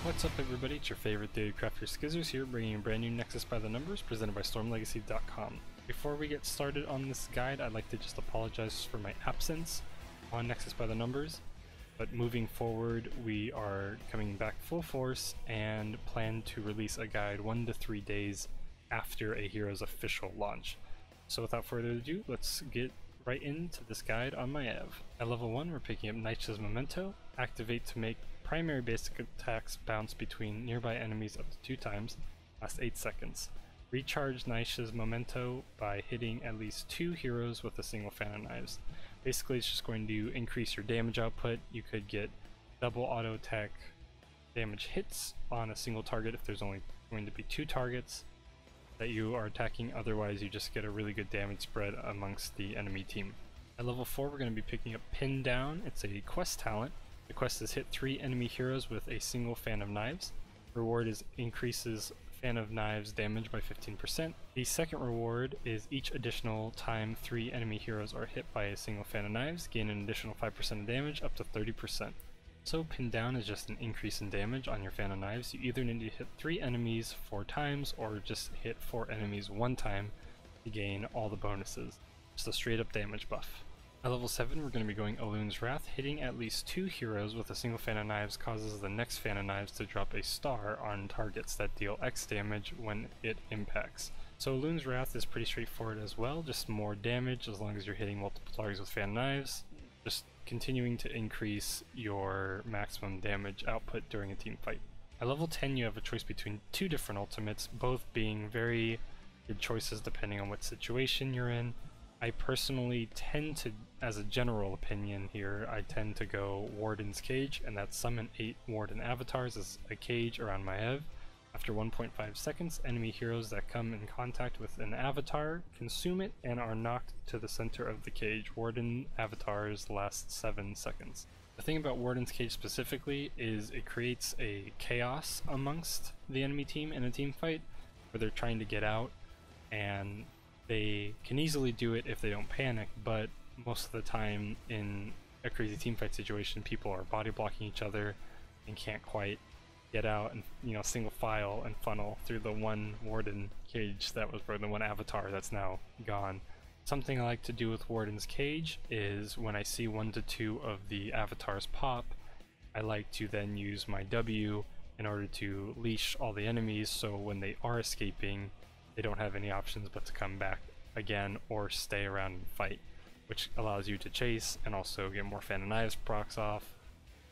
What's up everybody, it's your favorite daily crafter Skizzors here, bringing you a brand new Nexus by the Numbers presented by StormLegacy.com. Before we get started on this guide, I'd like to just apologize for my absence on Nexus by the Numbers, but moving forward we are coming back full force and plan to release a guide 1 to 3 days after a hero's official launch. So without further ado, let's get right into this guide on Maiev. At level 1 we're picking up Nexus Memento, activate to make primary basic attacks bounce between nearby enemies up to 2 times, last 8 seconds. Recharge Nexus Memento by hitting at least 2 heroes with a single fan of knives. Basically it's just going to increase your damage output. You could get double auto attack damage hits on a single target if there's only going to be 2 targets that you are attacking, otherwise you just get a really good damage spread amongst the enemy team. At level 4 we're going to be picking up Pin Down. It's a quest talent. The quest is hit 3 enemy heroes with a single fan of knives. Reward is increases fan of knives damage by 15%. The second reward is each additional time 3 enemy heroes are hit by a single fan of knives, gain an additional 5% of damage up to 30%. So Pin Down is just an increase in damage on your fan of knives. You either need to hit 3 enemies 4 times or just hit 4 enemies 1 time to gain all the bonuses. Just a straight up damage buff. At level 7 we're going to be going Elun's Wrath. Hitting at least 2 heroes with a single fan of knives causes the next fan of knives to drop a star on targets that deal X damage when it impacts. So Elun's Wrath is pretty straightforward as well, just more damage as long as you're hitting multiple targets with fan knives. Just continuing to increase your maximum damage output during a team fight. At level 10 you have a choice between 2 different ultimates, both being very good choices depending on what situation you're in. I personally tend to, as a general opinion here, I tend to go Warden's Cage, and that's summon 8 Warden avatars as a cage around Maiev. After 1.5 seconds, enemy heroes that come in contact with an avatar consume it and are knocked to the center of the cage. Warden avatars last 7 seconds. The thing about Warden's Cage specifically is it creates a chaos amongst the enemy team in a team fight where they're trying to get out, and they can easily do it if they don't panic, but most of the time in a crazy teamfight situation people are body blocking each other and can't quite get out and, you know, single file and funnel through the one Warden Cage that was, or the one avatar that's now gone. Something I like to do with Warden's Cage is when I see 1 to 2 of the avatars pop, I like to then use my W in order to leash all the enemies, so when they are escaping they don't have any options but to come back again or stay around and fight, which allows you to chase and also get more fan of knives procs off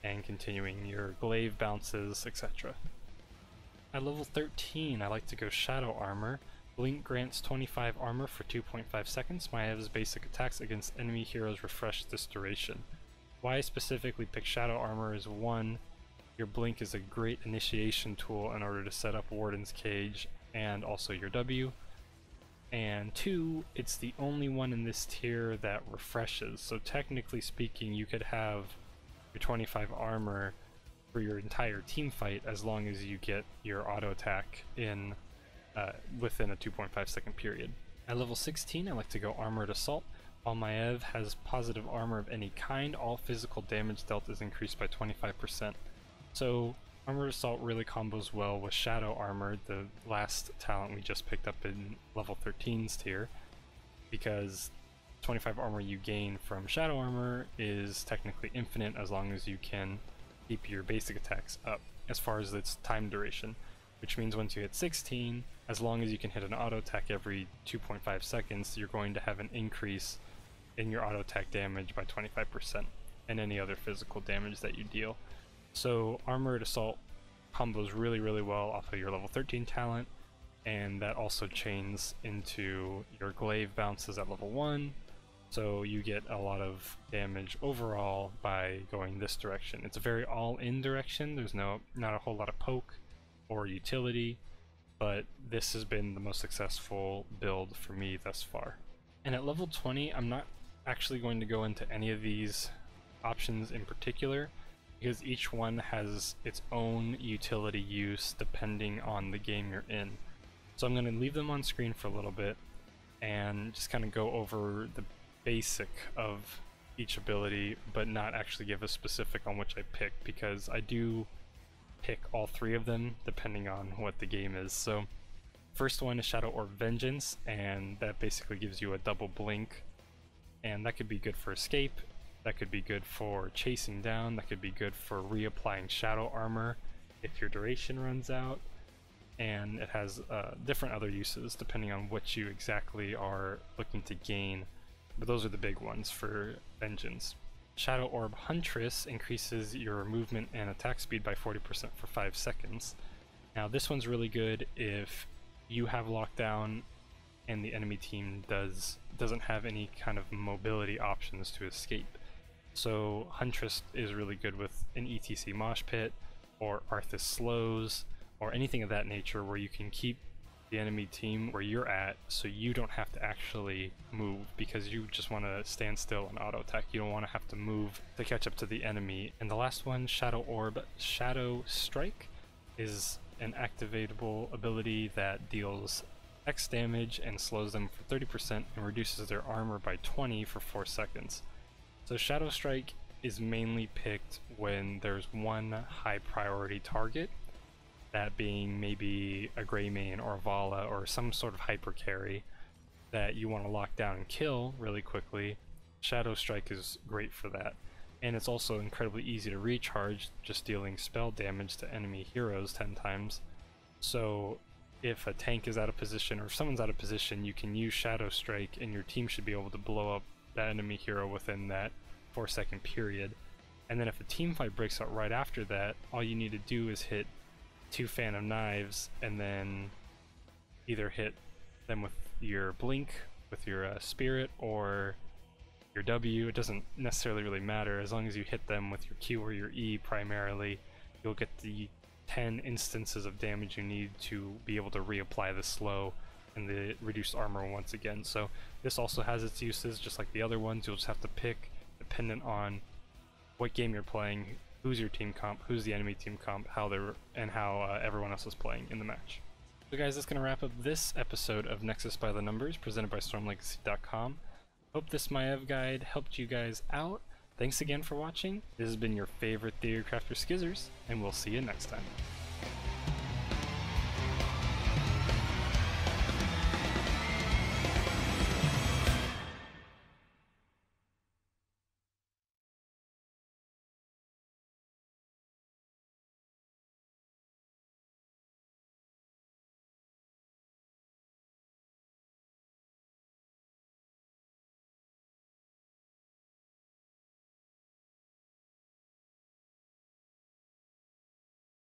and continuing your glaive bounces, etc. At level 13 I like to go Shadow Armor. Blink grants 25 armor for 2.5 seconds. Maiev's basic attacks against enemy heroes refresh this duration. Why I specifically pick Shadow Armor is 1, your blink is a great initiation tool in order to set up Warden's Cage and also your W, and 2, it's the only one in this tier that refreshes, so technically speaking you could have your 25 armor for your entire team fight as long as you get your auto attack in within a 2.5 second period. At level 16 I like to go Armored Assault. While Maiev has positive armor of any kind, all physical damage dealt is increased by 25%. So Armored Assault really combos well with Shadow Armor, the last talent we just picked up in level 13's tier, because 25 armor you gain from Shadow Armor is technically infinite as long as you can keep your basic attacks up as far as its time duration, which means once you hit 16, as long as you can hit an auto attack every 2.5 seconds, you're going to have an increase in your auto attack damage by 25% and any other physical damage that you deal. So Armored Assault combos really well off of your level 13 talent, and that also chains into your glaive bounces at level 1, so you get a lot of damage overall by going this direction. It's a very all-in direction, there's not a whole lot of poke or utility, but this has been the most successful build for me thus far. And at level 20 I'm not actually going to go into any of these options in particular, because each one has its own utility use depending on the game you're in. So I'm going to leave them on screen for a little bit and just kind of go over the basic of each ability, but not actually give a specific on which I pick, because I do pick all three of them depending on what the game is. So first one is Shadow Orb Vengeance, and that basically gives you a double blink, and that could be good for escape, that could be good for chasing down, that could be good for reapplying shadow armor if your duration runs out, and it has different other uses depending on what you exactly are looking to gain, but those are the big ones for Vengeance. Shadow Orb Huntress increases your movement and attack speed by 40% for 5 seconds. Now this one's really good if you have lockdown and the enemy team doesn't have any kind of mobility options to escape. So Huntress is really good with an ETC Mosh Pit or Arthas Slows or anything of that nature where you can keep the enemy team where you're at so you don't have to actually move, because you just want to stand still and auto attack. You don't want to have to move to catch up to the enemy. And the last one, Shadow Orb Shadow Strike, is an activatable ability that deals X damage and slows them for 30% and reduces their armor by 20 for 4 seconds. So Shadow Strike is mainly picked when there's one high priority target, that being maybe a Greymane or a Vala or some sort of hyper carry that you want to lock down and kill really quickly. Shadow Strike is great for that. And it's also incredibly easy to recharge, just dealing spell damage to enemy heroes 10 times. So if a tank is out of position or if someone's out of position, you can use Shadow Strike and your team should be able to blow up that enemy hero within that 4-second period. And then if a team fight breaks out right after that, all you need to do is hit 2 Phantom Knives and then either hit them with your blink, with your spirit, or your W. It doesn't necessarily really matter. As long as you hit them with your Q or your E primarily, you'll get the 10 instances of damage you need to be able to reapply the slow and the reduced armor once again. So this also has its uses just like the other ones. You'll just have to pick dependent on what game you're playing, who's your team comp, who's the enemy team comp, how everyone else is playing in the match. So guys, that's going to wrap up this episode of Nexus by the Numbers, presented by StormLegacy.com. Hope this Maiev guide helped you guys out. Thanks again for watching. This has been your favorite Theorycrafter Skizzors, and we'll see you next time.